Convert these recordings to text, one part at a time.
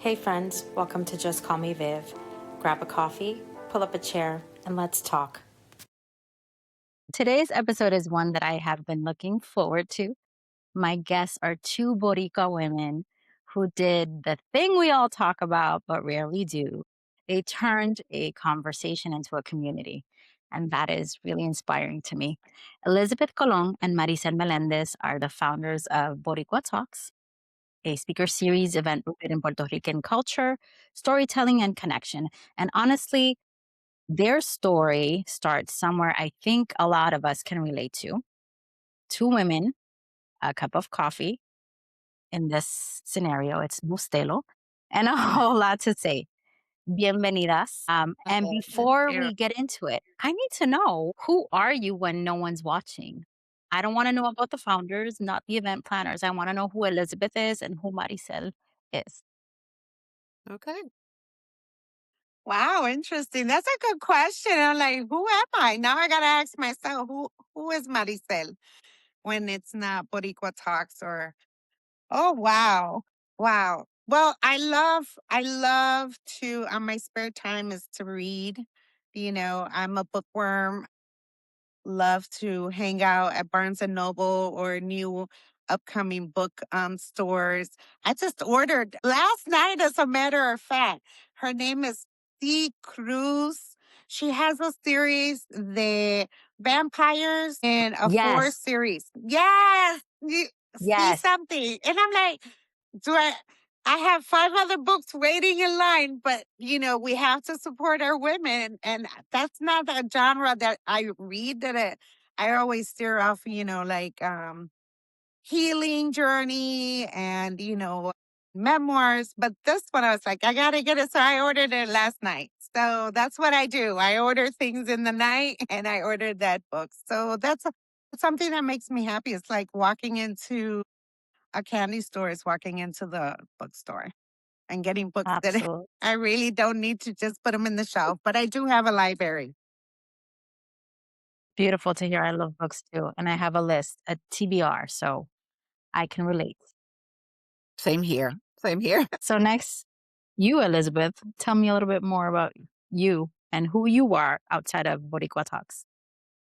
Hey friends, welcome to Just Call Me Viv. Grab a coffee, pull up a chair, and let's talk. Today's episode is one that I have been looking forward to. My guests are two Boricua women who did the thing we all talk about but rarely do. They turned a conversation into a community, and that is really inspiring to me. Elizabeth Colon and Marisel Melendez are the founders of Boricua Talks, a speaker series event rooted in Puerto Rican culture, storytelling, and connection. And honestly, their story starts somewhere I think a lot of us can relate to. Two women, a cup of coffee. In this scenario, it's Bustelo, and a whole lot to say. Bienvenidas. And before we get into it, I need to know, who are you when no one's watching? I don't want to know about the founders, not the event planners. I want to know who Elizabeth is and who Maricel is. Okay. Wow, interesting. That's a good question. I'm like, who am I? Now I gotta ask myself, who is Marisel when it's not Boricua Talks or oh wow. Wow. Well, I love to on my spare time is to read. I'm a bookworm, love to hang out at Barnes and Noble or new upcoming book stores. I just ordered last night, as a matter of fact. Her name is C. Cruz. She has a series, The Vampires, in a four Yes, series. Yes, see yes, something. And I'm like, do I have five other books waiting in line, but we have to support our women. And that's not a genre that I read I always steer off, like healing journey and, memoirs. But this one I was like, I gotta get it. So I ordered it last night. So that's what I do. I order things in the night and I ordered that book. So something that makes me happy. It's like walking into a candy store is walking into the bookstore and getting books that absolutely. I really don't need to just put them in the shelf, but I do have a library. Beautiful to hear. I love books too. And I have a list, a TBR, so I can relate. Same here. Same here. So next, you, Elizabeth, tell me a little bit more about you and who you are outside of Boricua Talks.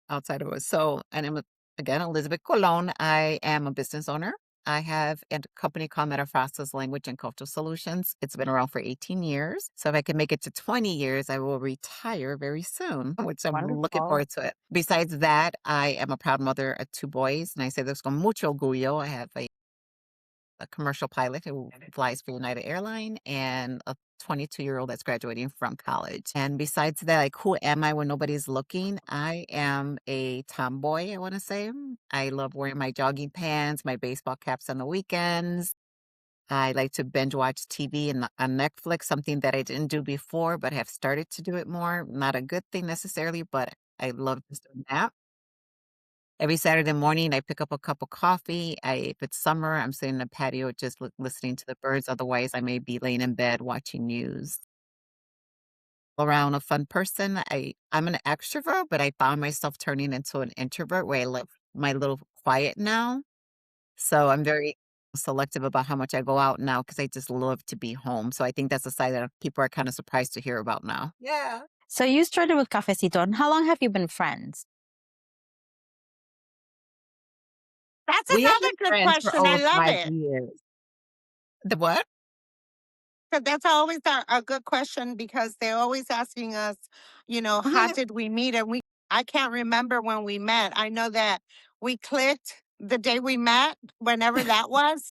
Outside of us. So, and I'm again Elizabeth Colon. I am a business owner. I have a company called Metaphrastus Language and Cultural Solutions. It's been around for 18 years. So if I can make it to 20 years, I will retire very soon, which I'm looking Wonderful. forward to it. Besides that, I am a proud mother of two boys. And I say this con mucho orgullo. I have a commercial pilot who flies for United Airlines and a 22-year-old that's graduating from college. And besides that, like, who am I when nobody's looking? I am a tomboy, I want to say. I love wearing my jogging pants, my baseball caps on the weekends. I like to binge watch TV and on Netflix, something that I didn't do before, but have started to do it more. Not a good thing necessarily, but I love just doing that. Every Saturday morning, I pick up a cup of coffee. If it's summer, I'm sitting in the patio just listening to the birds. Otherwise, I may be laying in bed watching news. Around a fun person. I'm an extrovert, but I found myself turning into an introvert where I live my little quiet now. So I'm very selective about how much I go out now because I just love to be home. So I think that's a side that people are kind of surprised to hear about now. Yeah. So you started with Cafecito, and how long have you been friends? That's We have another been good friends for question. I over love five it. years. The what? So that's always a good question because they're always asking us, how did we meet? And I can't remember when we met. I know that we clicked the day we met, whenever that was.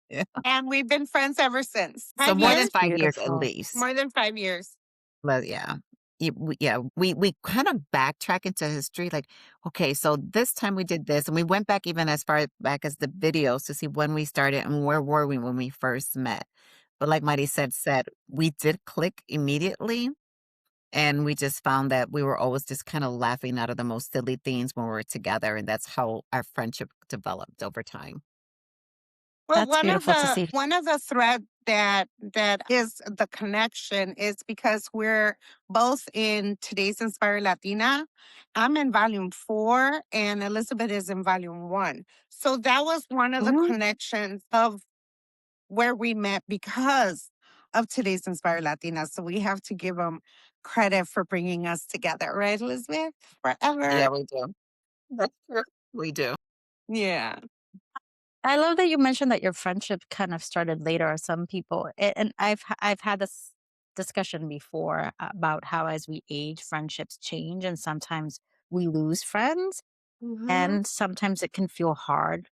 Yeah. And we've been friends ever since. So 5 more than years? 5 years at Beautiful. least. More than 5 years. But yeah. We kind of backtrack into history. Like, okay, so this time we did this, and we went back even as far back as the videos to see when we started and where were we when we first met. But like Mighty said, we did click immediately, and we just found that we were always just kind of laughing out of the most silly things when we were together, and that's how our friendship developed over time. Well, That's beautiful to see. one of the thread that is the connection is because we're both in today's Inspired Latina. I'm in volume 4 and Elizabeth is in volume 1. So that was one of the Mhm. connections of where we met because of today's Inspired Latinas. So we have to give them credit for bringing us together, right, Elizabeth? Forever. Yeah, we do. That's true. We do. Yeah. I love that you mentioned that your friendship kind of started later. Some people, and I've had this discussion before about how as we age, friendships change, and sometimes we lose friends, Mhm. and sometimes it can feel hard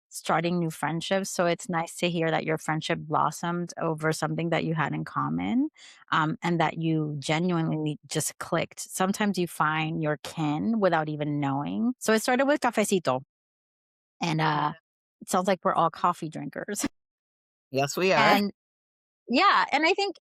starting new friendships. So it's nice to hear that your friendship blossomed over something that you had in common, and that you genuinely just clicked. Sometimes you find your kin without even knowing. So it started with cafecito, and it sounds like we're all coffee drinkers. Yes, we are. And yeah, and I think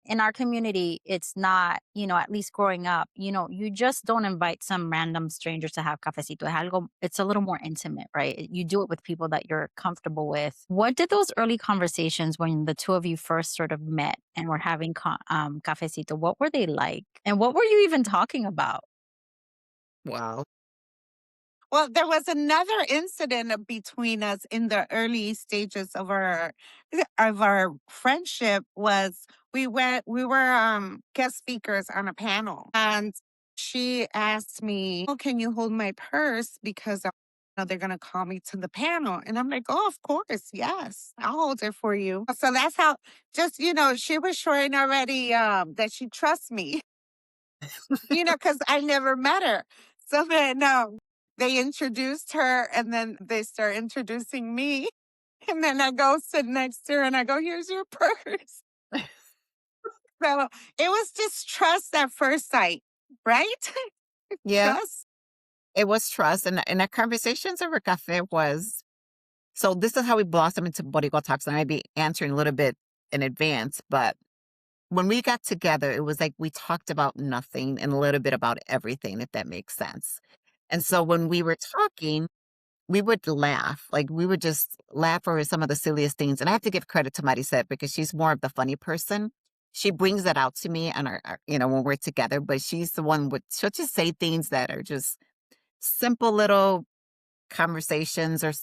in our community, it's not, at least growing up, you just don't invite some random strangers to have cafecito. It's a little more intimate, right? You do it with people that you're comfortable with. What did those early conversations when the two of you first sort of met and were having cafecito, what were they like? And what were you even talking about? Wow. Well, there was another incident between us in the early stages of our friendship. Was we were guest speakers on a panel, and she asked me, "Oh, can you hold my purse because they're gonna call me to the panel?" And I'm like, "Oh, of course, yes, I'll hold it for you." So that's how. Just she was showing already that she trusts me. Because I never met her. So then they introduced her and then they start introducing me. And then I go sit next to her and I go, "Here's your purse." So it was just trust at first sight, right? Yeah, Trust. it was trust. And our conversations over cafe was so this is how we blossomed into Boricua Talks. And I might be answering a little bit in advance, but when we got together, it was like we talked about nothing and a little bit about everything, if that makes sense. And so when we were talking, we would laugh. Like we would just laugh over some of the silliest things. And I have to give credit to Marisel because she's more of the funny person. She brings that out to me and when we're together, but she's the one she'll just say things that are just simple little conversations or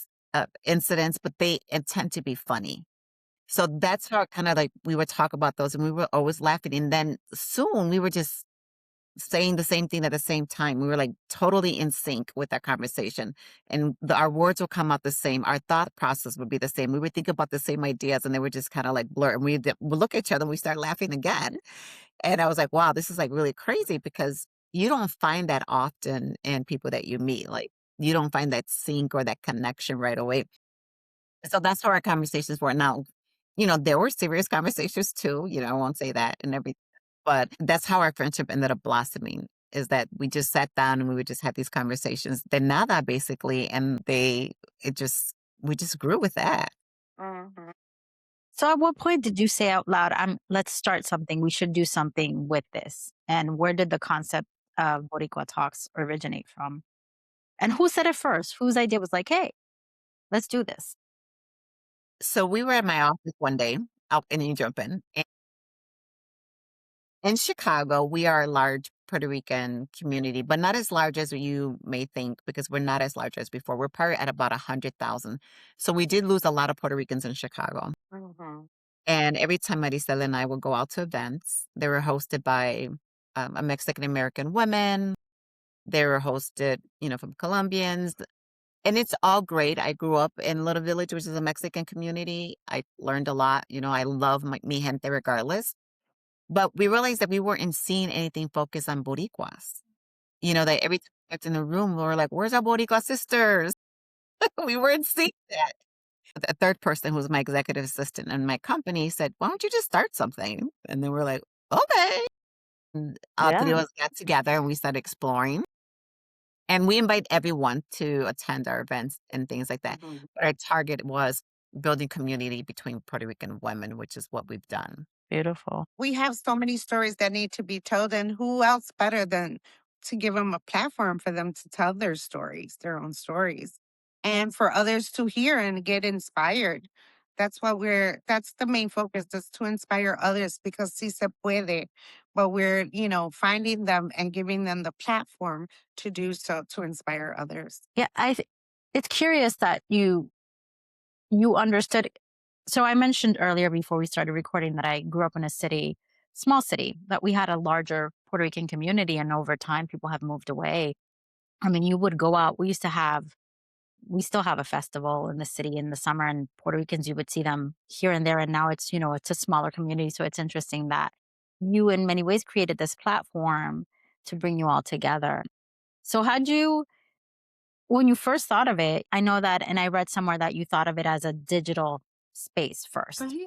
incidents, but they intend to be funny. So that's how kind of like we would talk about those and we were always laughing. And then soon we were just saying the same thing at the same time. We were like totally in sync with that conversation. And our words will come out the same. Our thought process would be the same. We would think about the same ideas and they were just kind of like blur. And we look at each other and we start laughing again. And I was like, wow, this is like really crazy because you don't find that often in people that you meet. Like you don't find that sync or that connection right away. So that's how our conversations were. Now, there were serious conversations too, I won't say that and everything, but that's how our friendship ended up blossoming is that we just sat down and we would just have these conversations. De nada, basically. And we just grew with that. Mhm. So at what point did you say out loud, let's start something. We should do something with this. And where did the concept of Boricua Talks originate from? And who said it first? Whose idea was like, hey, let's do this? So we were at my office one day out and you jump in. In Chicago, we are a large Puerto Rican community, but not as large as you may think because we're not as large as before. We're probably at about 100,000. So we did lose a lot of Puerto Ricans in Chicago. Mhm. And every time Marisel and I would go out to events, they were hosted by a Mexican American woman. They were hosted, from Colombians. And it's all great. I grew up in Little Village, which is a Mexican community. I learned a lot. I love mi gente regardless. But we realized that we weren't seeing anything focused on Boricuas. That every time we walked in the room, we were like, where's our Boricua sisters? We weren't seeing that. The third person who was my executive assistant in my company said, why don't you just start something? And then we're like, okay. And all three Yeah, of us got together and we started exploring. And we invite everyone to attend our events and things like that. Mhm. But our target was building community between Puerto Rican women, which is what we've done. beautiful. We have so many stories that need to be told, and who else better than to give them a platform for them to tell their stories, their own stories, and for others to hear and get inspired. That's the main focus, is to inspire others because si se puede, but we're, finding them and giving them the platform to do so to inspire others. Yeah, it's curious that you understood. So I mentioned earlier before we started recording that I grew up in a city, small city, that we had a larger Puerto Rican community. And over time, people have moved away. I mean, you would go out. We still have a festival in the city in the summer, and Puerto Ricans, you would see them here and there. And now it's a smaller community. So it's interesting that you, in many ways, created this platform to bring you all together. So, when you first thought of it, I know that, and I read somewhere that you thought of it as a digital space first Mhm.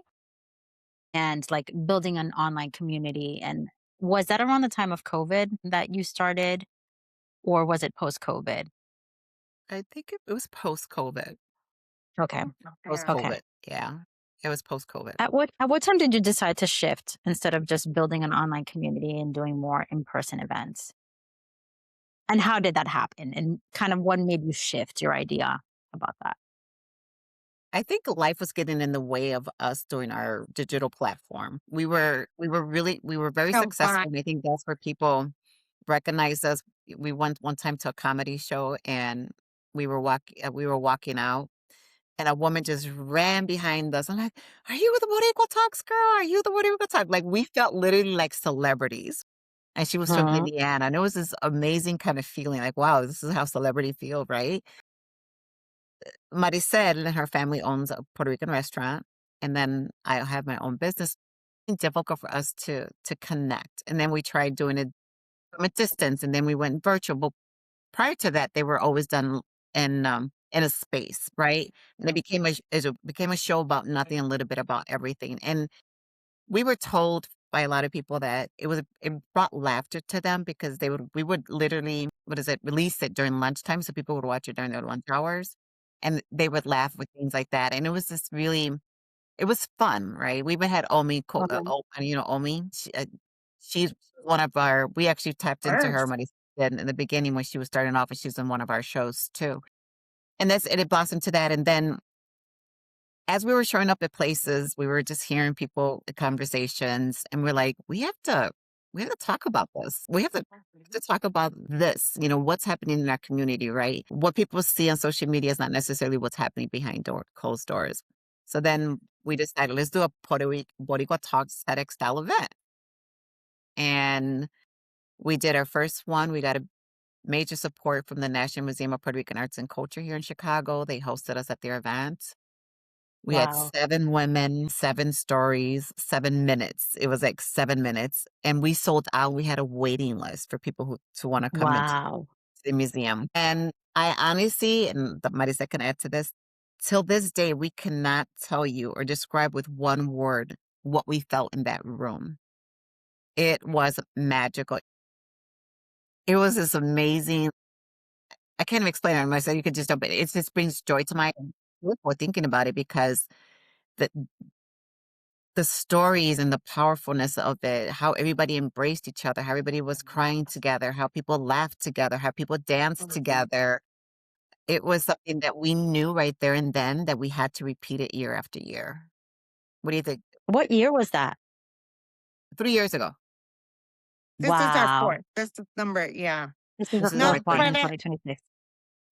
and like building an online community. And was that around the time of COVID that you started, or was it post COVID? I think it was post-COVID. Okay. Yeah. Okay. Post-COVID, yeah. It was post-COVID. At what time did you decide to shift instead of just building an online community and doing more in-person events? And how did that happen? And kind of what made you shift your idea about that? I think life was getting in the way of us doing our digital platform. We were very So fun. successful, and I think that's where people recognized us. We went one time to a comedy show, and we were walking out, and a woman just ran behind us. I'm like, "Are you the Boricua Talks girl? Are you the Boricua Talks?" Like, we felt literally like celebrities, and she was from Mhm. Indiana, and it was this amazing kind of feeling, like, "Wow, this is how celebrity feel," right? Marisel and her family owns a Puerto Rican restaurant, and then I have my own business. It's difficult for us to connect, and then we tried doing it from a distance, and then we went virtual. But prior to that, they were always done in a space, right? And it became a show about nothing, a little bit about everything. And we were told by a lot of people that it brought laughter to them because we would literally, what is it, release it during lunchtime so people would watch it during their lunch hours, and they would laugh with things like that. And it was just really, it was fun, right? We even had Mhm. Omi. She's one of our. We actually tapped into her First. money in the beginning when she was starting off, and she was in one of our shows too. And it blossomed to that. And then as we were showing up at places, we were just hearing people, the conversations, and we're like, we have to talk about this. We have to talk about this, what's happening in our community, right? What people see on social media is not necessarily what's happening behind closed doors. So then we decided, let's do a Boricua Talks TEDx style event. And we did our first one. We got a major support from the National Museum of Puerto Rican Arts and Culture here in Chicago. They hosted us at their event. We had Wow. 7 women, 7 stories, 7 minutes. It was like 7 minutes, and we sold out. We had a waiting list for people who to wanna come into Wow. the museum. And I honestly, and the Marisa can add to this, till this day, we cannot tell you or describe with one word what we felt in that room. It was magical. It was this amazing. I can't even explain it, Marisa, you could just jump in. It just brings joy to my for thinking about it because the the stories and the powerfulness of it, how everybody embraced each other, how everybody was crying together, how people laughed together, how people danced together. It was something that we knew right there and then that we had to repeat it year after year. What do you think? What year was that? 3 years ago. This is our Wow. fourth. This is number, yeah. This is the This is No, number fourth one 3. in 2026.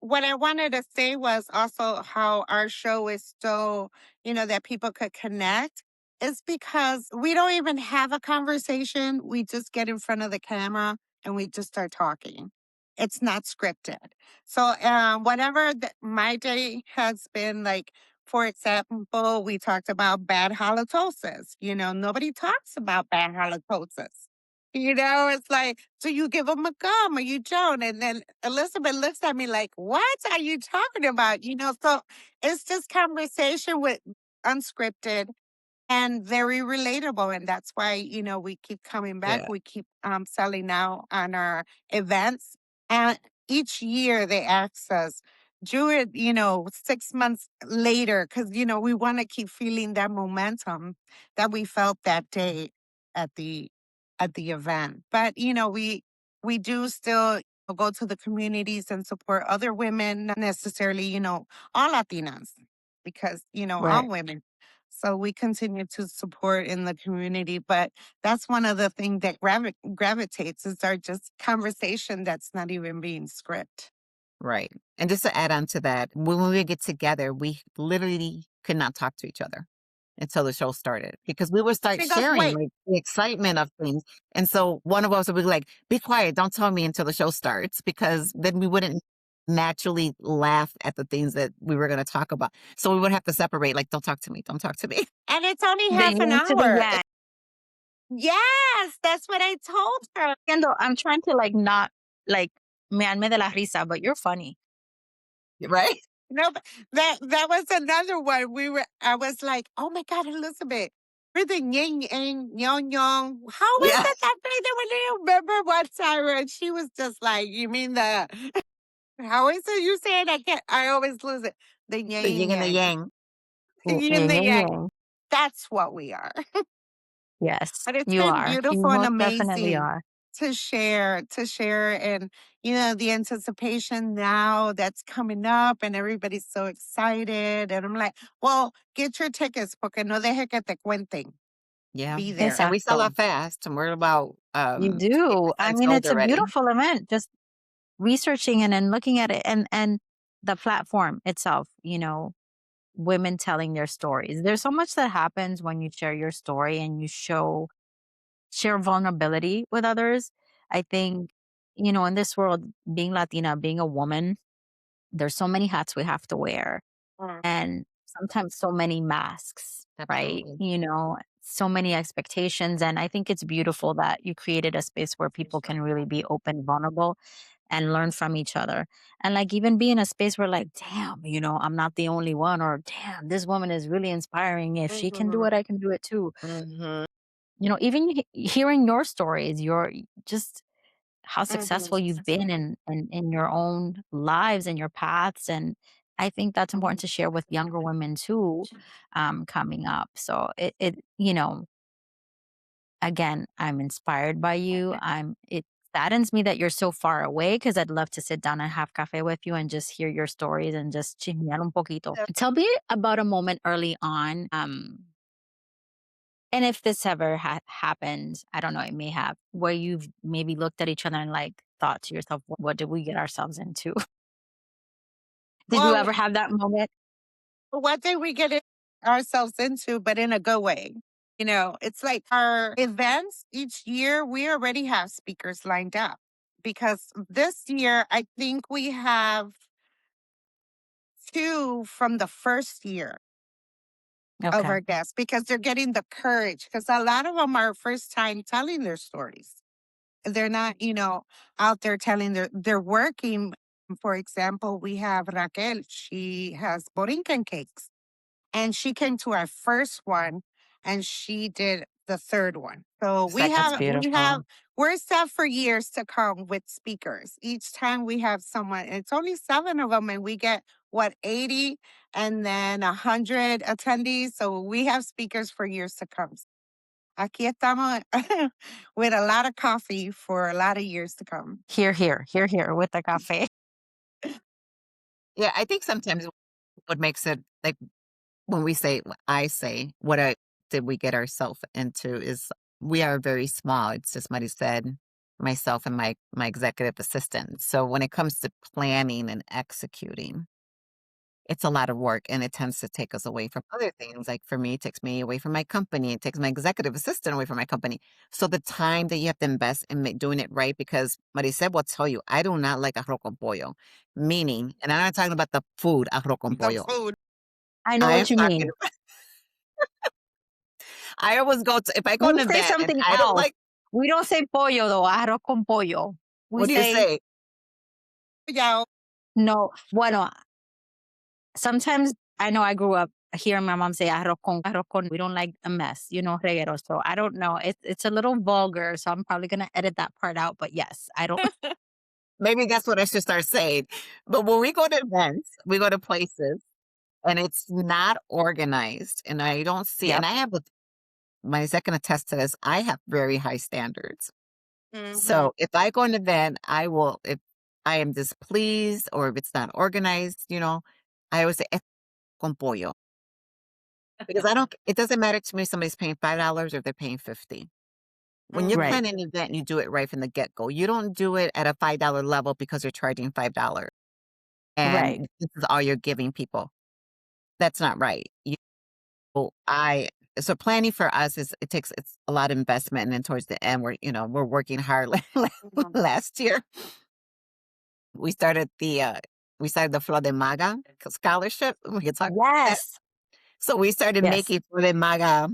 what I wanted to say was also how our show is so, that people could connect is because we don't even have a conversation. We just get in front of the camera and we just start talking. It's not scripted. So, whatever my day has been like, for example, we talked about bad halitosis. Nobody talks about bad halitosis. It's like, so you give them a gum or you don't. And then Elizabeth looks at me like, what are you talking about? So it's just conversation with unscripted and very relatable. And that's why, we keep coming back. Yeah, We keep selling out on our events. And each year they ask us, do it, 6 months later, because, we want to keep feeling that momentum that we felt that day at the event. But, we do still go to the communities and support other women, not necessarily, all Latinas, because, all Right. women. So we continue to support in the community, but that's one of the things that gravitates is our just conversation that's not even being script. right. And just to add on to that, when we would get together, we literally could not talk to each other. until the show started because we would start She goes, sharing wait. like the excitement of things. And so one of us would be like, be quiet, don't tell me until the show starts, because then we wouldn't naturally laugh at the things that we were going to talk about. So we would have to separate, like, don't talk to me, don't talk to me. And it's only The half an yin to the hour. yang. Yes, that's what I told her. Kendall, I'm trying to like not like me arme de la risa, but you're funny. Right? No, but that was another one. I was like, oh my God, Elizabeth, we're the yin yang yon yon. How was Yeah. that thing that we didn't remember what time? And she was just like, you mean the how is it you say it? I always lose it. The yin The yin and the yang. yang. The yin Yin the and yang. yang. That's what we are. Yes, But it's you been are. You beautiful and most definitely amazing are. to share and the anticipation now that's coming up and everybody's so excited and I'm like, well, get your tickets porque no deje que te cuenten. Yeah. Be there. And we sell Exacto. out fast, and we're about You 50% do. I mean, sold it's a already. beautiful event. Just researching it and looking at it and the platform itself, women telling their stories. There's so much that happens when you share your story and you share vulnerability with others. I think, in this world, being Latina, being a woman, there's so many hats we have to wear Mm. and sometimes so many masks, right? Absolutely. So many expectations. And I think it's beautiful that you created a space where people can really be open, vulnerable, and learn from each other. And like even be in a space where like, damn, I'm not the only one, or damn, this woman is really inspiring. If she can do it, I can do it too. Mm-hmm. Even hearing your stories, your just how successful Mm-hmm. you've been in your own lives and your paths. And I think that's important to share with younger women too, coming up. So again, I'm inspired by you. It saddens me that you're so far away because I'd love to sit down and have cafe with you and just hear your stories and just chismear un poquito. Tell me about a moment early on. And if this ever happened, I don't know, it may have, where you've maybe looked at each other and like thought to yourself, what did we get ourselves into? Did you Well, ever have that moment? what did we get ourselves into, but in a good way? It's like our events each year, we already have speakers lined up because this year, I think we have two from the first year of Okay. our guests because they're getting the courage because a lot of them are first time telling their stories. They're not, out there telling they're working. For example, we have Raquel. She has Borinquen cakes and she came to our first one and she did the third one. So That's we beautiful. have we're set for years to come with speakers. Each time we have someone, it's only 7 of them and we get what 80 and then 100 attendees. So we have speakers for years to come. Aquí estamos with a lot of coffee for a lot of years to come. Here with the cafe. Yeah, I think sometimes what makes it like when I say, did we get ourselves into is we are very small. It's just Muddy said, myself and my executive assistant. So when it comes to planning and executing, it's a lot of work and it tends to take us away from other things. Like for me, it takes me away from my company. It takes my executive assistant away from my company. So the time that you have to invest in doing it right, because Marisel will tell you, I do not like arroz con pollo, meaning, and I'm not talking about the food arroz con The pollo. food. I know I am what you talking, mean. I always if I go to We an say event and something I don't else. like, We don't say pollo though, arroz con pollo. We what do you say, say? Yeah. no, bueno, sometimes I know I grew up hearing my mom say arroz con. We don't like a mess, reguero. So I don't know. It's a little vulgar, so I'm probably gonna edit that part out. But yes, I don't. Maybe that's what I should start saying. But when we go to events, we go to places and it's not organized and I don't see, and Yep. I have my second attest to this, I have very high standards. Mhm. So if I go to an event, if I am displeased or if it's not organized, I always say, "Es con pollo." Because it doesn't matter to me if somebody's paying $5 or if they're paying 50. When you Right. plan an event, you do it right from the get-go. You don't do it at a $5 level because you're charging $5 Right. and this is all you're giving people. That's not right. So planning for us it's a lot of investment, and then towards the end we're working hard. Last year we started the Flor de Maga scholarship. We can talk about that. Yes. So we started Yes. making Flor de Maga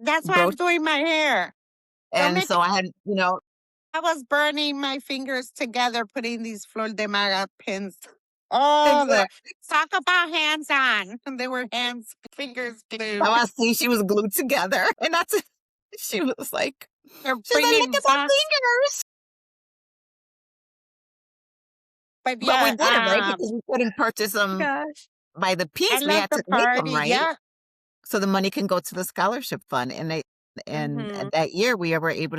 That's why I'm brooch, doing my hair. Don't and make so I had I was burning my fingers together putting these Flor de Maga pins. Oh, talk about hands on. They were fingers glued. I was see she was glued together, and she was like, They're she's like, look bringing at my back, fingers. but But we yeah, did it right because we couldn't purchase them Gosh. by the I piece. We love had the to make them party. right, Yeah. so the money can go to the scholarship fund. And Mhm. that year we were able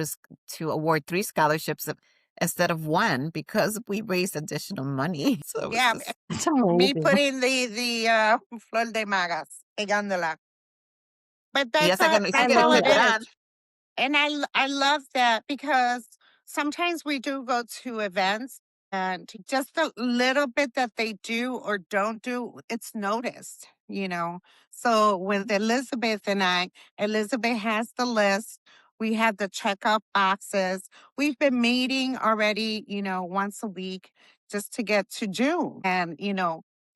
to award 3 scholarships instead of 1 because we raised additional money. So it was Yeah, just It's me amazing. putting the Flor de Magas, pegándola. But yes, I that's gotta all clip it it is. on. And I love that because sometimes we do go to events and just a little bit that they do or don't do, it's noticed, you know. So with Elizabeth and Elizabeth has the list. We have the checkout boxes. We've been meeting already, once a week just to get to June. And,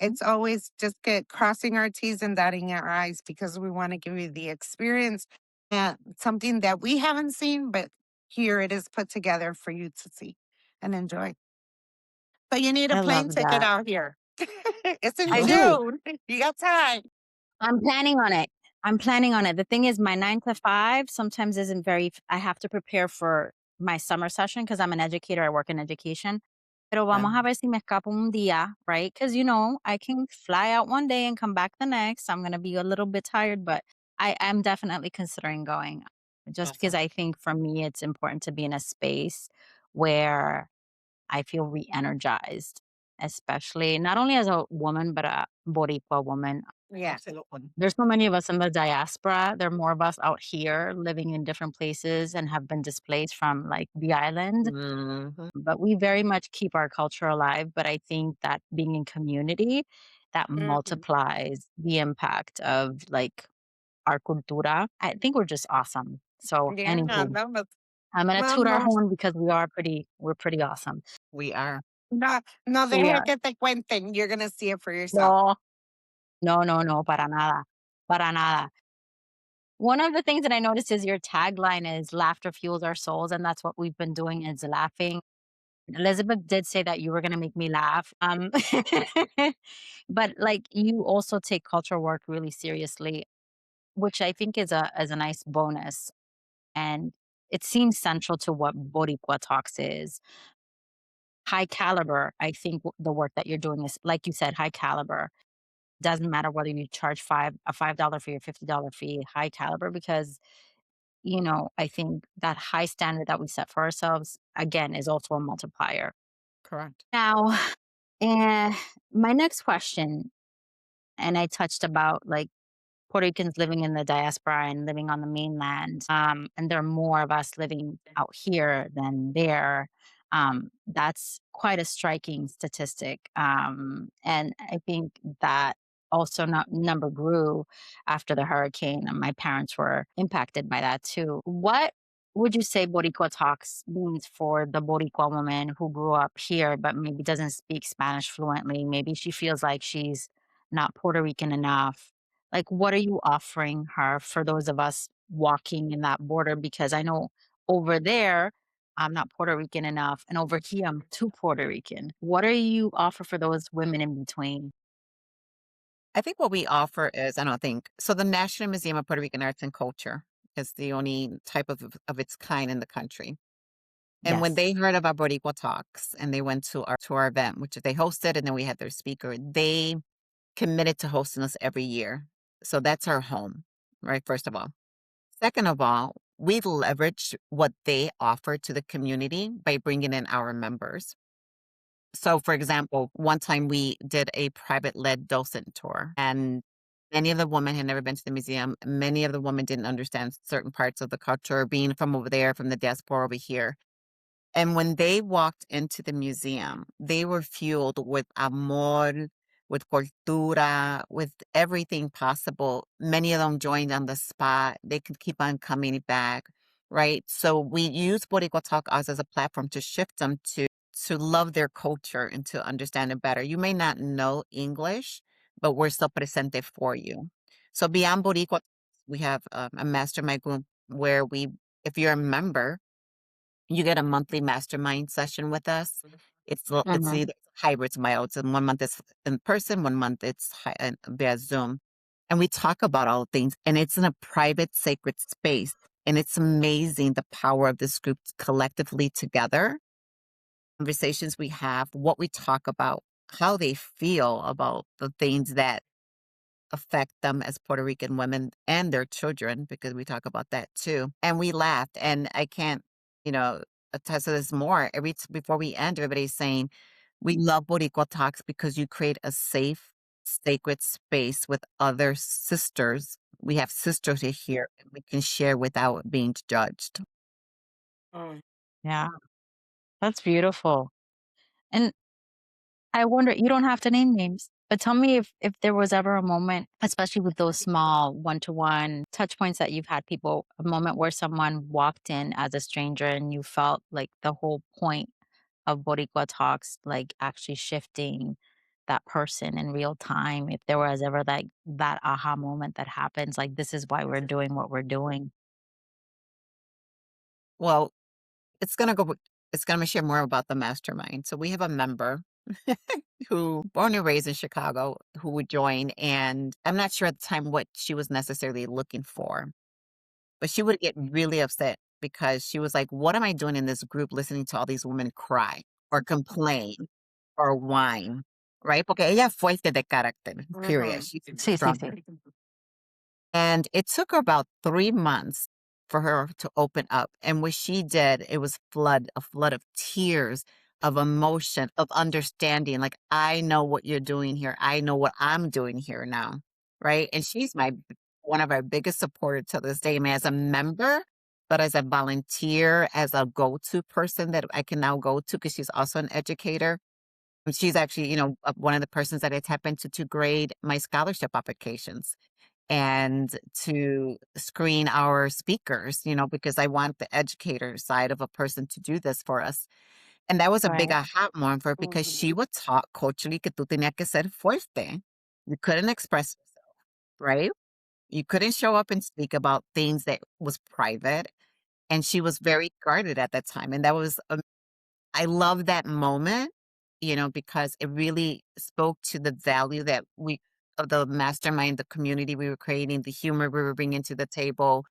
it's always just get crossing our T's and dotting our I's because we want to give you the experience and something that we haven't seen, but here it is put together for you to see and enjoy. But you need a I plane love ticket that. out here. It's in I do. June. You got time. I'm planning on it. I'm planning on it. The thing is, my 9 to 5 sometimes isn't I have to prepare for my summer session because I'm an educator. I work in education. Pero vamos a ver si me escapo un día, right? Because, I can fly out one day and come back the next. I'm going to be a little bit tired, but I'm definitely considering going just because Awesome. I think for me, it's important to be in a space where I feel re-energized, especially not only as a woman, but a Boricua woman. Yeah. Absolutely. There's so many of us in the diaspora. There are more of us out here living in different places and have been displaced from like the island. Mhm. But we very much keep our culture alive. But I think that being in community, that Mhm. multiplies the impact of like our cultura. I think we're just awesome. So Yeah. anywho, I'm gonna Well, toot our no, horn because we're pretty awesome. We are. no We deje are. que te cuenten. You're going to see it for yourself. No, no, no, no, para nada. Para nada. One of the things that I noticed is your tagline is laughter fuels our souls, and that's what we've been doing is laughing. Elizabeth did say that you were gonna make me laugh. But like you also take cultural work really seriously, which I think is a nice bonus. And it seems central to what Boricua Talks is. High caliber. I think the work that you're doing is, like you said, high caliber. Doesn't matter whether you charge a $5 fee or $50 fee, high caliber, because I think that high standard that we set for ourselves, again, is also a multiplier. Correct. Now, and my next question, and I touched about like Puerto Ricans living in the diaspora and living on the mainland, and there are more of us living out here than there. That's quite a striking statistic, and I think that also number grew after the hurricane, and my parents were impacted by that too. What would you say Boricua Talks means for the Boricua woman who grew up here but maybe doesn't speak Spanish fluently? Maybe she feels like she's not Puerto Rican enough. Like, what are you offering her for those of us walking in that border? Because I know over there, I'm not Puerto Rican enough, and over here, I'm too Puerto Rican. What are you offer for those women in between? I think what we offer is, I don't think so. The National Museum of Puerto Rican Arts and Culture is the only type of its kind in the country. And when Yes. they heard about Boricua Talks and they went to our event, which they hosted, and then we had their speaker, they committed to hosting us every year. So that's our home, right? First of all. Second of all, we leverage what they offer to the community by bringing in our members. So, for example, one time we did a private led docent tour, and many of the women had never been to the museum. Many of the women didn't understand certain parts of the culture, being from over there, from the diaspora over here. And when they walked into the museum, they were fueled with amor, with cultura, with everything possible. Many of them joined on the spot. They could keep on coming back, right? So we use Boricua Talk as a platform to shift them to love their culture and to understand it better. You may not know English, but we're still presente for you. So beyond Boricua, we have a mastermind group where if you're a member, you get a monthly mastermind session with us. It's Mhm. either hybrid style. It's 1 month it's in person, 1 month it's via Zoom, and we talk about all things. And it's in a private, sacred space. And it's amazing the power of this group collectively together. Conversations we have, what we talk about, how they feel about the things that affect them as Puerto Rican women and their children, because we talk about that too. And we laughed, and I can't, you know, attest to this more. Before we end, everybody's saying, "We love Boricua Talks because you create a safe, sacred space with other sisters. We have sisters here, and we can share without being judged." Yeah, that's beautiful. And I wonder, you don't have to name names, but tell me if there was ever a moment, especially with those small one-to-one touch points that you've had people, a moment where someone walked in as a stranger and you felt like the whole point of Boricua Talks, like actually shifting that person in real time. If there was ever like that aha moment that happens, like this is why we're doing what we're doing. Well, it's gonna share more about the mastermind. So we have a member who born and raised in Chicago who would join, and I'm not sure at the time what she was necessarily looking for, but she would get really upset because she was like, "What am I doing in this group listening to all these women cry or complain or whine?" Right? Porque ella es fuerte de carácter, period. She's Sí, sí, strong. sí. And it took her about 3 months for her to open up, and what she did, it was a flood of tears, of emotion, of understanding, like, "I know what you're doing here. I know what I'm doing here now." Right? And she's one of our biggest supporters to this day. I mean, as a member, but as a volunteer, as a go-to person that I can now go to, because she's also an educator. And she's actually, one of the persons that I tap into to grade my scholarship applications and to screen our speakers, because I want the educator side of a person to do this for us. And that was a big Right. aha moment for her because she would talk culturally que tú tenías que ser fuerte. You couldn't express yourself, right? You couldn't show up and speak about things that was private. And she was very guarded at that time. And I love that moment, because it really spoke to the value of the mastermind, the community we were creating, the humor we were bringing to the table,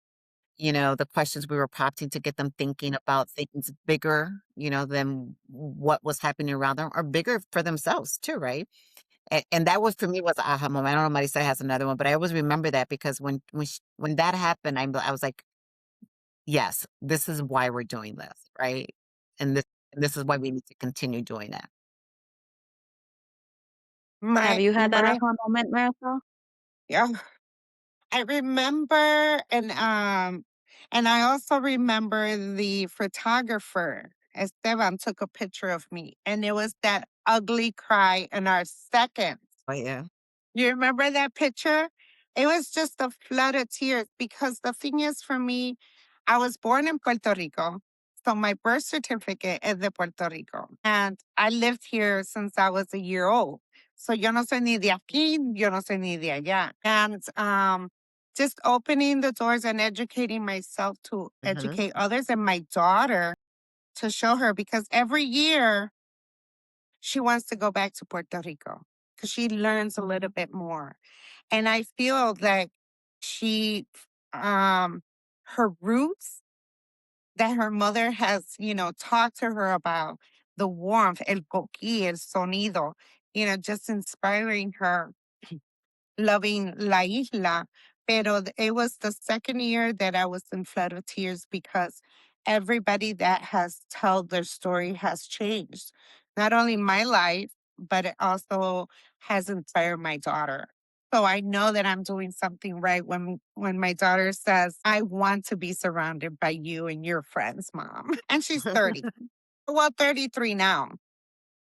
the questions we were prompting to get them thinking about things bigger, than what was happening around them, or bigger for themselves too, right? And that was, for me, was a aha moment. I don't know, Marisa has another one, but I always remember that because when that happened, I was like, yes, this is why we're doing this, right? And this is why we need to continue doing that. Have My you had that my aha moment, Marisol? yeah. I remember and I also remember the photographer Esteban took a picture of me and it was that ugly cry in our second. Oh, yeah. You remember that picture? It was just a flood of tears because the thing is for me, I was born in Puerto Rico. So my birth certificate is de Puerto Rico. And I lived here since I was a year old. So yo no soy ni de aquí, yo no soy ni de allá. And just opening the doors and educating myself to Mhm. educate others and my daughter to show her because every year she wants to go back to Puerto Rico because she learns a little bit more. And I feel that she, her roots that her mother has, talked to her about the warmth, el coquí, el sonido, just inspiring her loving La Isla. Pero it was the second year that I was in flood of tears because everybody that has told their story has changed. Not only my life, but it also has inspired my daughter. So I know that I'm doing something right when my daughter says, "I want to be surrounded by you and your friends, mom." And she's 30. Well, 33 now.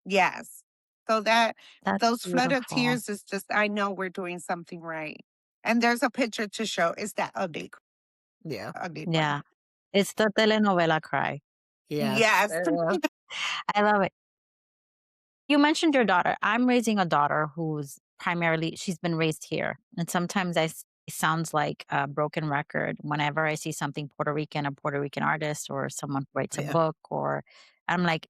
Yes. So that That's those flood of beautiful. tears is just, I know we're doing something right. And there's a picture to show. Is that Yeah. ugly one? Yeah. It's the telenovela cry. Yes. Yes. I love it. You mentioned your daughter. I'm raising a daughter who's primarily she's been raised here, and sometimes it sounds like a broken record whenever I see something Puerto Rican, a Puerto Rican artist, or someone who writes a Yeah. book, or I'm like,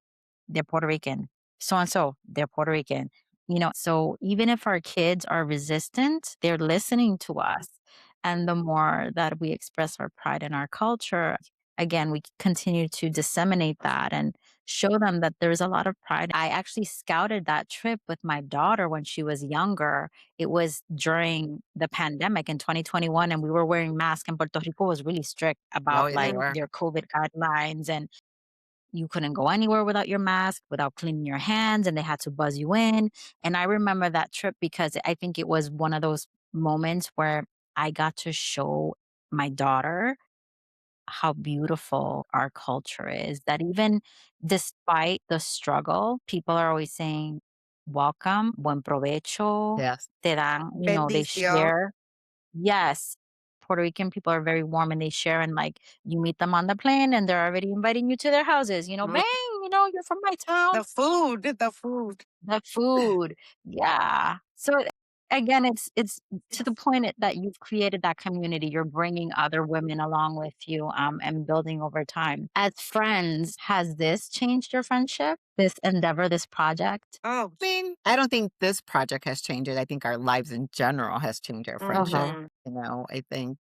they're Puerto Rican, so and so, they're Puerto Rican. So even if our kids are resistant, they're listening to us, and the more that we express our pride in our culture, again, we continue to disseminate that and show them that there's a lot of pride. I actually scouted that trip with my daughter when she was younger. It was during the pandemic in 2021, and we were wearing masks, and Puerto Rico was really strict Oh, about yeah, they like were. their COVID guidelines, and you couldn't go anywhere without your mask, without cleaning your hands, and they had to buzz you in. And I remember that trip because I think it was one of those moments where I got to show my daughter how beautiful our culture is, that even despite the struggle, people are always saying, welcome, buen provecho, Yes. te dan, they Bendición. share. Yes. Puerto Rican people are very warm and they share, and like you meet them on the plane and they're already inviting you to their houses, Mm. bang, you're from my town. The food. The food. Yeah. So again, it's to the point that you've created that community. You're bringing other women along with you, and building over time. As friends, has this changed your friendship? This endeavor, this project? Oh, I mean, I don't think this project has changed it. I think our lives in general has changed our friendship. Mhm. I think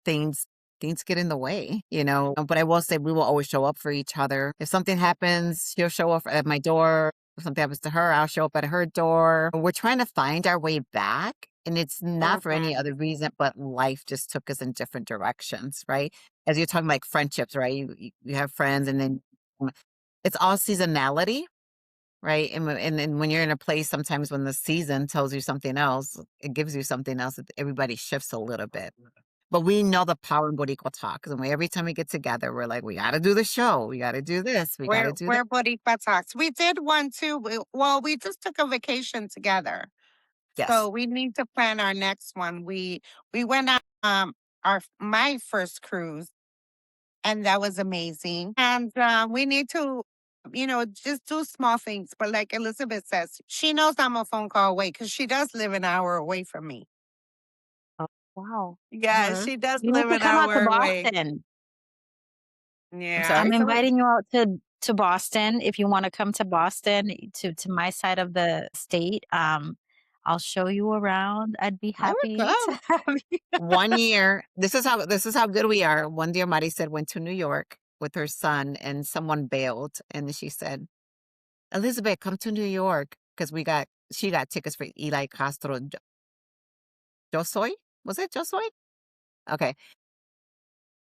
things things get in the way, But I will say we will always show up for each other. If something happens, she'll show up at my door. If something happens to her, I'll show up at her door. We're trying to find our way back. And it's not for any other reason, but life just took us in different directions, right? As you're talking like friendships, right? You have friends and then it's all seasonality, right? And when you're in a place, sometimes when the season tells you something else, it gives you something else. Everybody shifts a little bit. But we know the power in Boricua Talks. And every time we get together, we're like, we got to do the show. We got to do this. We got to do that. we're Boricua Talks. We did one too. We just took a vacation together. Yes. So we need to plan our next one. We went on my first cruise, and that was amazing. And we need to, just do small things. But like Elizabeth says, she knows I'm a phone call away because she does live an hour away from me. Oh, wow. Yeah, Mhm. she does You need live to an come out to hour away. Boston. Yeah, sorry? I'm I thought inviting you out to Boston. If you want to come to Boston, to my side of the state, I'll show you around. I'd be I would happy go. to have you. 1 year. This is how good we are. One dear Marisel went to New York with her son, and someone bailed, and she said, "Elizabeth, come to New York," because she got tickets for Eli Castro. Yo soy? Was it Yo soy? Okay.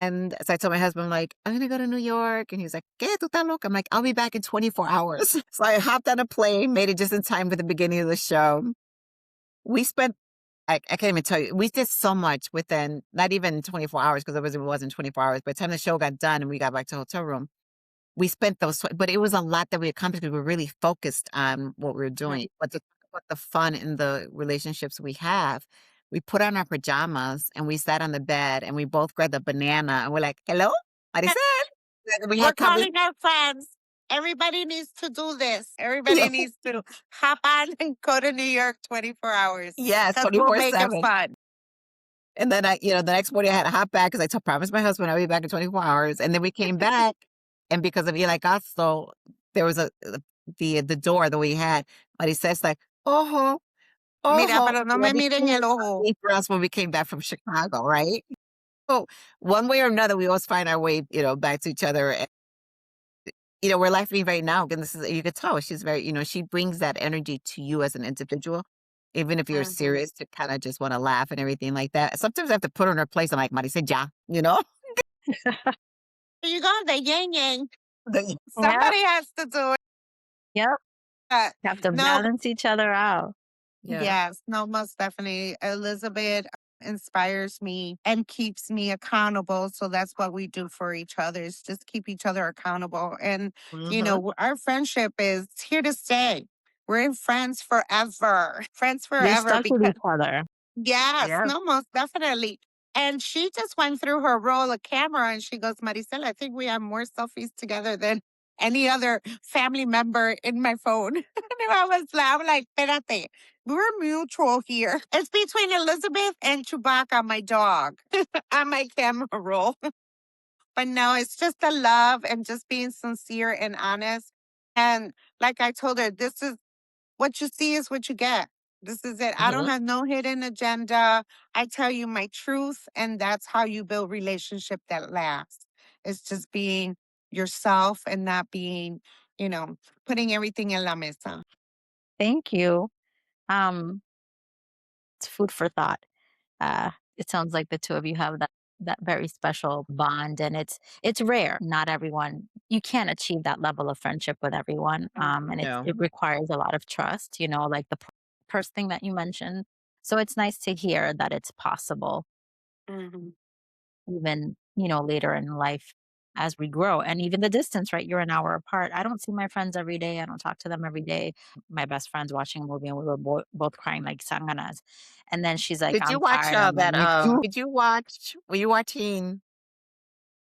And so I told my husband, like, I'm gonna go to New York, and he was like, "¿Qué? ¿Tú estás loca?" I'm like, "I'll be back in 24 hours." So I hopped on a plane, made it just in time for the beginning of the show. We spent I can't even tell you. We did so much within not even 24 hours because it wasn't 24 hours. By the time the show got done and we got back to the hotel room, we spent but it was a lot that we accomplished because we were really focused on what we were doing. But to talk about the fun and the relationships we have, we put on our pajamas and we sat on the bed and we both grabbed a banana and we're like, "Hello, Marisel." Like, we we're had conversations. calling our friends. Everybody needs to do this. Yeah. Everybody needs to hop on and go to New York 24 hours Yes, because we'll make it 24/7. fun. And then the next morning I had to hop back because promised my husband I'll be back in 24 hours. And then we came back, and because of Eli Castro, there was the door that we had. But he says like, "Ojo, Mira, ojo." pero no Yeah, me miren el ojo. for us when we came back from Chicago, right? So one way or another, we always find our way, back to each other. And, we're laughing right now, and you could tell she's very, she brings that energy to you as an individual. Even if you're Mhm. serious, to kind of just want to laugh and everything like that. Sometimes I have to put her in her place. I'm like, Marisel, ya, Here you go, the yang yang. Yep. Somebody has to do it. Yep. Have to No, balance each other out. Yeah. yes, no, most definitely. Elizabeth inspires me and keeps me accountable. So that's what we do for each other is just keep each other accountable. And, Mhm. our friendship is here to stay. We're friends forever. Friends You're forever stuck with because each other. yes, Yep. no, most definitely. And she just went through her roll of camera and she goes, Marisel, I think we have more selfies together than any other family member in my phone. And I'm like, espérate, we're mutual here. It's between Elizabeth and Chewbacca, my dog, on my camera roll. But no, it's just the love and just being sincere and honest. And like I told her, this is what you see is what you get. This is it. I don't Mhm. have no hidden agenda. I tell you my truth, and that's how you build relationship that lasts. It's just being yourself and not being, you know, putting everything in la mesa. Thank you. Um, it's food for thought. It sounds like the two of you have that very special bond, and it's rare. Not everyone you can't achieve that level of friendship with everyone, and No. it requires a lot of trust. You know, like the purse thing that you mentioned. So it's nice to hear that it's possible, Mhm. even later in life as we grow, and even the distance. Right, you're an hour apart. I don't see my friends every day. I don't talk to them every day. My best friend's watching a movie, and we were both crying like sanganas. And then she's like, Did you "I'm watch tired." I'm like, "Me too." were you watching,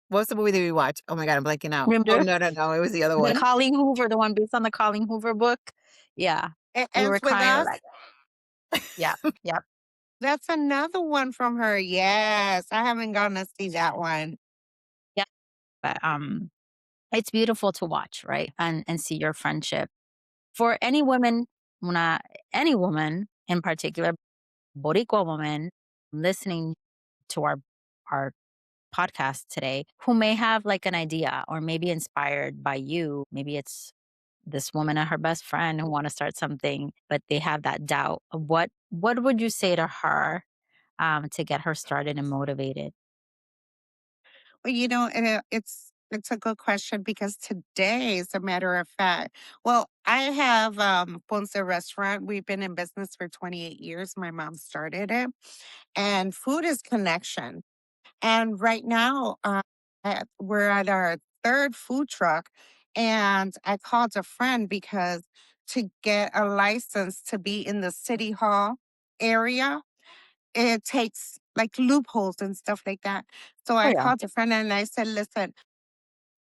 what was the movie that we watched? Oh my God, I'm blanking out. Oh, Remember no, it was the other the one. Colleen Hoover, the one based on the Colleen Hoover book? Yeah. It We were ends with crying. We're us. like, yeah, yeah, That's another one from her. Yes, I haven't gotten to see that one. yeah. But it's beautiful to watch, right? And see your friendship. For any woman, una, any woman in particular, Boricua woman listening to our podcast today who may have like an idea or maybe inspired by you. Maybe it's this woman and her best friend who want to start something, but they have that doubt. What would you say to her to get her started and motivated? Well, and it's a good question because today, as a matter of fact, well, I have Ponce restaurant. We've been in business for 28 years. My mom started it, and food is connection. And right now, we're at our third food truck, and I called a friend because to get a license to be in the city hall area, it takes like loopholes and stuff like that. So Oh I yeah. called a friend and I said, listen,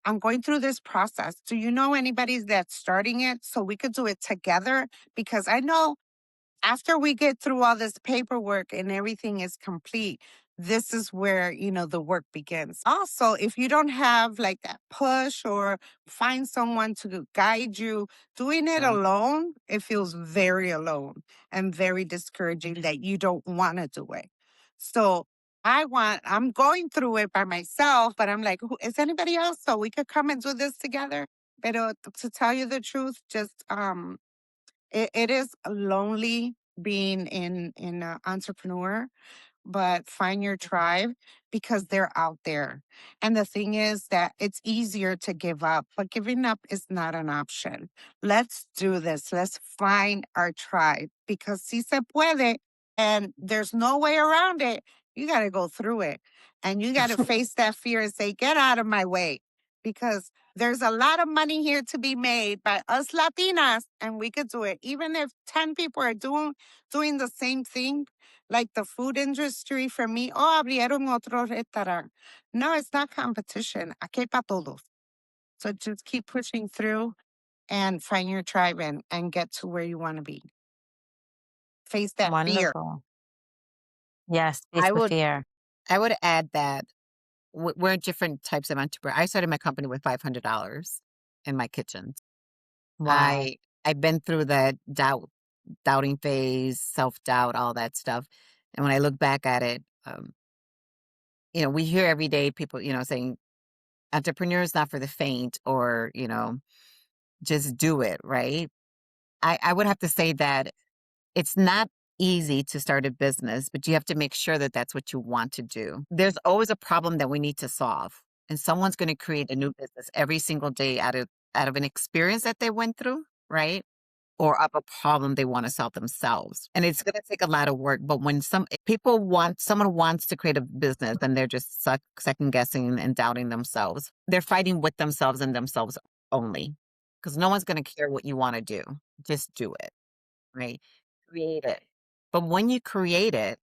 I'm going through this process. Do you know anybody that's starting it so we could do it together? Because I know after we get through all this paperwork and everything is complete, this is where, the work begins. Also, if you don't have like that push or find someone to guide you, doing it Yeah. alone, it feels very alone and very discouraging that you don't want to do it. So I'm going through it by myself, but I'm like, is anybody else? So we could come and do this together. But to tell you the truth, just it is lonely being in an entrepreneur, but find your tribe because they're out there. And the thing is that it's easier to give up, but giving up is not an option. Let's do this. Let's find our tribe because si se puede and there's no way around it. You got to go through it and you got to face that fear and say, get out of my way because there's a lot of money here to be made by us Latinas and we could do it. Even if 10 people are doing the same thing, like the food industry for me, oh, abrieron otro restaurant. No, it's not competition. Aquí hay pa todos. So just keep pushing through and find your tribe and get to where you want to be. Face that fear. Wonderful. Yes, face I the would fear. I would add that we're different types of entrepreneur. I started my company with $500 in my kitchen. Wow. I've been through that doubting phase, self-doubt, all that stuff. And when I look back at it, we hear every day people, saying entrepreneur is not for the faint or, just do it, right? I would have to say that it's not easy to start a business, but you have to make sure that that's what you want to do. There's always a problem that we need to solve, and someone's going to create a new business every single day out of an experience that they went through, right? Or of a problem they want to solve themselves. And it's going to take a lot of work. But when someone wants to create a business and they're just second guessing and doubting themselves, they're fighting with themselves and themselves only because no one's going to care what you want to do. just do it, right? Create it. But when you create it,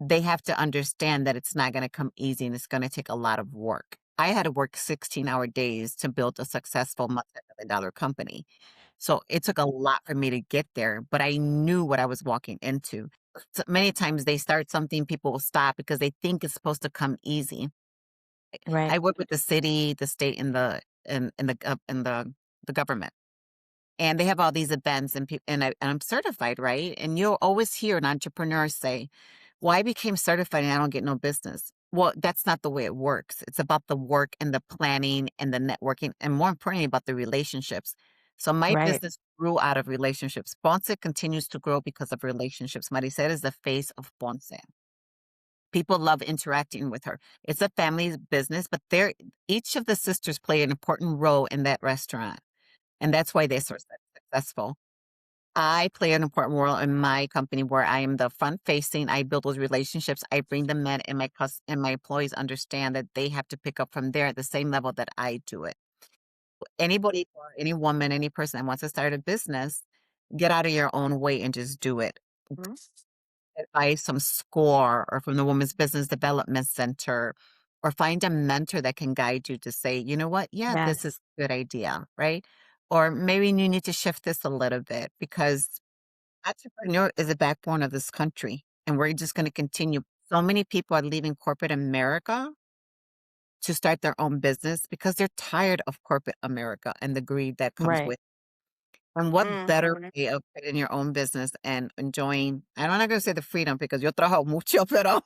they have to understand that it's not going to come easy and it's going to take a lot of work. I had to work 16-hour days to build a successful multi-million dollar company. So it took a lot for me to get there, but I knew what I was walking into. So many times they start something, people will stop because they think it's supposed to come easy. Right. I work with the city, the state, and the government, and they have all these events, and I'm certified, right? And you'll always hear an entrepreneur say, "Well, I became certified and I don't get no business." Well, that's not the way it works. It's about the work and the planning and the networking, and more importantly, about the relationships. So my Right. business grew out of relationships. Ponce continues to grow because of relationships. Maricel is the face of Ponce. People love interacting with her. It's a family business, but each of the sisters play an important role in that restaurant. And that's why they're so successful. I play an important role in my company where I am the front facing. I build those relationships. I bring them in, and my employees understand that they have to pick up from there at the same level that I do it. Anybody, or any woman, any person that wants to start a business, get out of your own way and just do it. Mhm. Advice from SCORE or from the Women's Business Development Center, or find a mentor that can guide you to say, you know what? Yeah, this is Yes. a good idea, right? Or maybe you need to shift this a little bit because entrepreneur is the backbone of this country, and we're just going to continue. So many people are leaving corporate America to start their own business because they're tired of corporate America and the greed that comes Right. with. And what better Mhm. way of creating your own business and enjoying, I'm not going to say the freedom because yo trabajo mucho, pero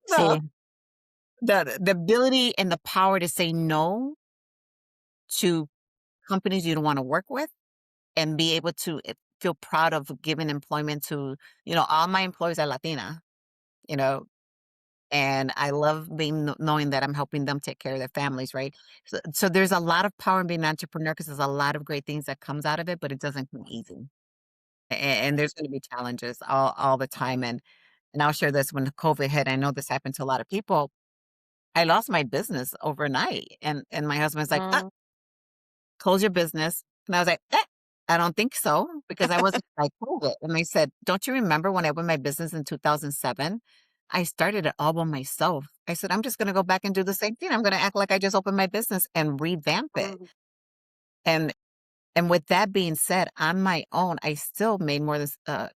See. no, the ability and the power to say no to companies you don't want to work with, and be able to feel proud of giving employment to, all my employees are Latina, you know, and I love knowing that I'm helping them take care of their families, right? So there's a lot of power in being an entrepreneur because there's a lot of great things that comes out of it, but it doesn't come easy. And there's going to be challenges all the time. And I'll share this: when COVID hit, I know this happened to a lot of people. I lost my business overnight, and my husband's like, Mm. close your business. And I was like, I don't think so, because I wasn't like COVID. And they said, don't you remember when I opened my business in 2007? I started it all by myself. I said, I'm just going to go back and do the same thing. I'm going to act like I just opened my business and revamp it. Mhm. And and with that being said, on my own, I still made more than $1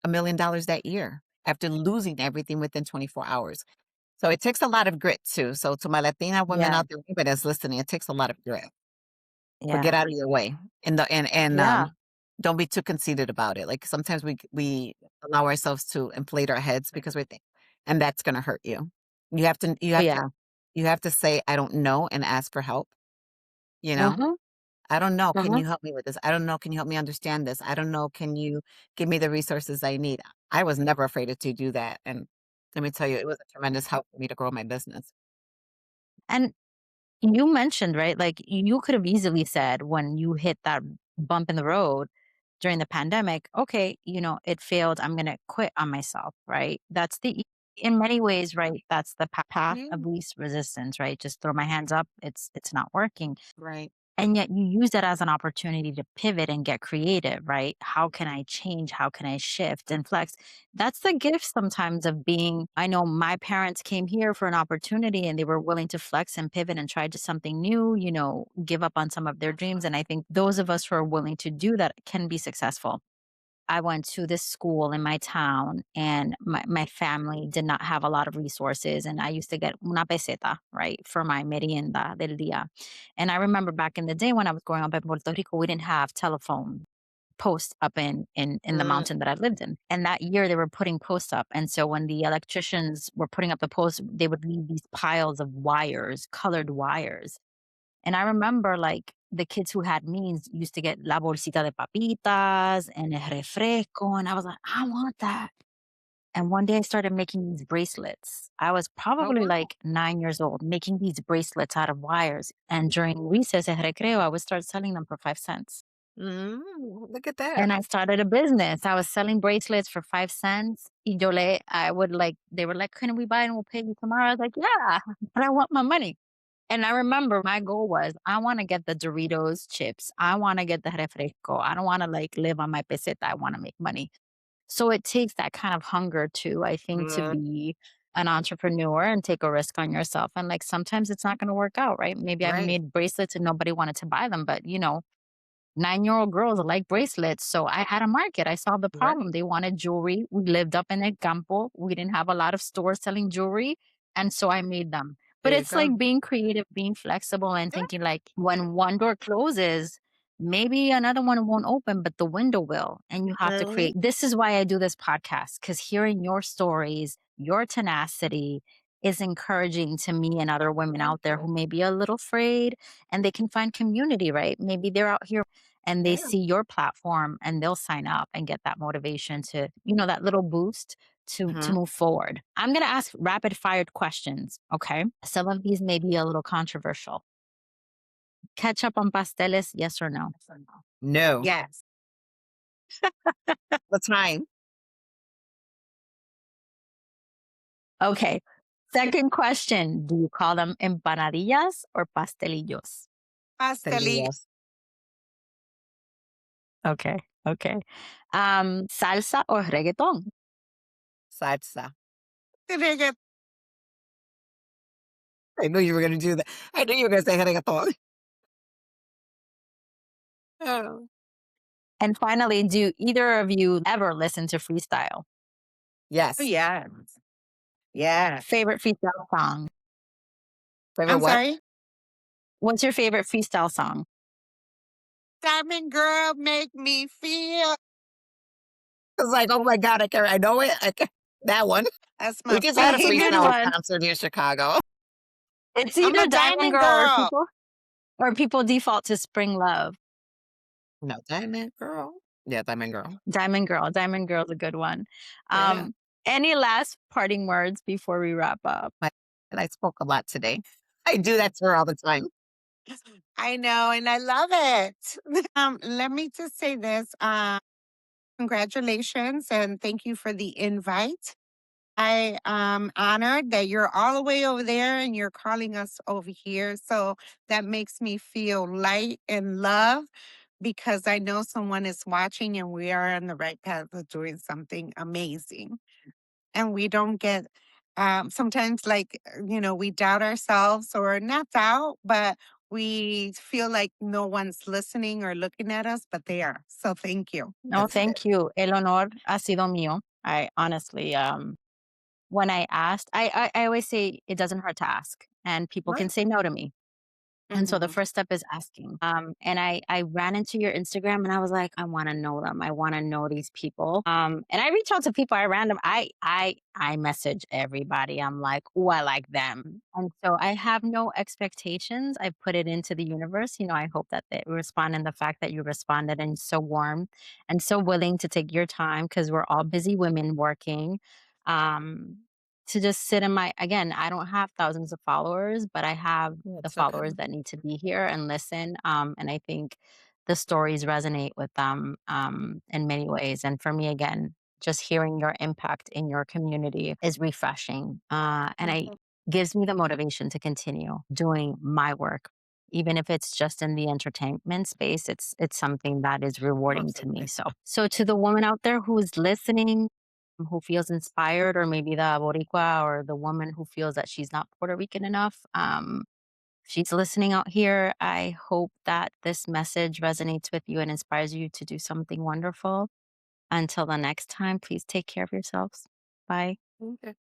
million that year after losing everything within 24 hours. So it takes a lot of grit too. So to my Latina women Yeah. out there, anybody that's listening, it takes a lot of grit. But Yeah. get out of your way. And Yeah. don't be too conceited about it. Like sometimes we allow ourselves to inflate our heads because we think, and that's going to hurt you. You have to you have to Yeah. you have to say I don't know and ask for help, you know? Mhm. I don't know. Can Mhm. you help me with this? I don't know. Can you help me understand this? I don't know. Can you give me the resources I need? I was never afraid to do that. And let me tell you, it was a tremendous help for me to grow my business. And you mentioned, right? Like you could have easily said when you hit that bump in the road during the pandemic, okay, it failed. I'm going to quit on myself, right? In many ways, right? That's the path Yeah, of least resistance, right? Just throw my hands up. It's not working. right. And yet you use that as an opportunity to pivot and get creative, right? How can I change? How can I shift and flex? That's the gift sometimes of being. I know my parents came here for an opportunity and they were willing to flex and pivot and try to something new, give up on some of their dreams. And I think those of us who are willing to do that can be successful. I went to this school in my town and my family did not have a lot of resources. And I used to get una peseta, right, for my merienda del día. And I remember back in the day when I was growing up in Puerto Rico, we didn't have telephone posts up in the Mm, mountain that I lived in. And that year they were putting posts up. And so when the electricians were putting up the posts, they would leave these piles of wires, colored wires. And I remember like the kids who had means used to get la bolsita de papitas and el refresco. And I was like, I want that. And one day I started making these bracelets. I was oh, probably wow. like 9 years old, making these bracelets out of wires. And during recess at recreo, I would start selling them for 5 cents. Look at that. And I started a business. I was selling bracelets for 5 cents. I would like, they were like, couldn't we buy and we'll pay you tomorrow? I was like, yeah, but I want my money. And I remember my goal was I want to get the Doritos chips. I want to get the refresco. I don't want to like live on my peseta. I want to make money. So it takes that kind of hunger too, I think, to Mm, be an entrepreneur and take a risk on yourself. And like sometimes it's not going to work out, right? Maybe I right, made bracelets and nobody wanted to buy them, but 9-year-old girls like bracelets. So I had a market. I solved the right. problem. They wanted jewelry. We lived up in El Campo. We didn't have a lot of stores selling jewelry. And so I made them. But There you it's go. like being creative, being flexible, and Yeah, thinking like when one door closes, maybe another one won't open, but the window will. And you have to really. create. This is why I do this podcast, because hearing your stories, your tenacity is encouraging to me and other women Thank out there you. who may be a little afraid and they can find community, right? Maybe they're out here and they Yeah. see your platform and they'll sign up and get that motivation to, that little boost to Mhm. move forward. I'm going to ask rapid fired questions, okay? Some of these may be a little controversial. Ketchup on pasteles, yes or no? No, Yes. that's fine. Okay. Second question, do you call them empanadillas or pastelillos? Pastelillo. Pastelillos. Okay. Okay. Salsa or reggaeton? Salsa. Reggaeton. I knew you were gonna do that. I knew you were gonna say reggaeton. Oh. And finally, do either of you ever listen to freestyle? Oh, Yes. yes. Yes. Favorite freestyle song? Favorite I'm what? sorry. What's your favorite freestyle song? Diamond girl make me feel. It's like, oh my God, I know it. That one. That's We my just had a That's a good freestyle favorite. one. concert in Chicago. It's I'm either a Diamond diamond Girl girl. or people default to Spring Love. No, Diamond Girl. Yeah, Diamond Girl. Diamond Girl. Diamond Girl's a good one. Yeah. Any last parting words before we wrap up? And I spoke a lot today. I do that to her all the time. I know, and I love it. Let me just say this. Congratulations and thank you for the invite. I am honored that you're all the way over there and you're calling us over here. So that makes me feel light and love because I know someone is watching and we are on the right path of doing something amazing. And we don't get sometimes like we doubt ourselves or not doubt, but we feel like no one's listening or looking at us, but they are. So thank you. No, That's it. thank you. El honor ha sido mío. I honestly, when I asked, I always say it doesn't hurt to ask, and people can Right. say no to me. And so the Mhm. first step is asking. And I ran into your Instagram and I was like, I want to know them. I want to know these people. And I reach out to people. I message everybody. I'm like, oh, I like them. And so I have no expectations. I put it into the universe. I hope that they respond. And the fact that you responded and so warm and so willing to take your time because we're all busy women working. Um, to just sit in again, I don't have thousands of followers, but I have Yeah, the it's okay. followers that need to be here and listen. And I think the stories resonate with them in many ways. And for me, again, just hearing your impact in your community is refreshing. And I Mhm. gives me the motivation to continue doing my work. Even if it's just in the entertainment space, it's something that is rewarding to me. Absolutely. So to the woman out there who is listening, who feels inspired, or maybe the Boricua or the woman who feels that she's not Puerto Rican enough. She's listening out here. I hope that this message resonates with you and inspires you to do something wonderful. Until the next time, please take care of yourselves. Bye. Okay.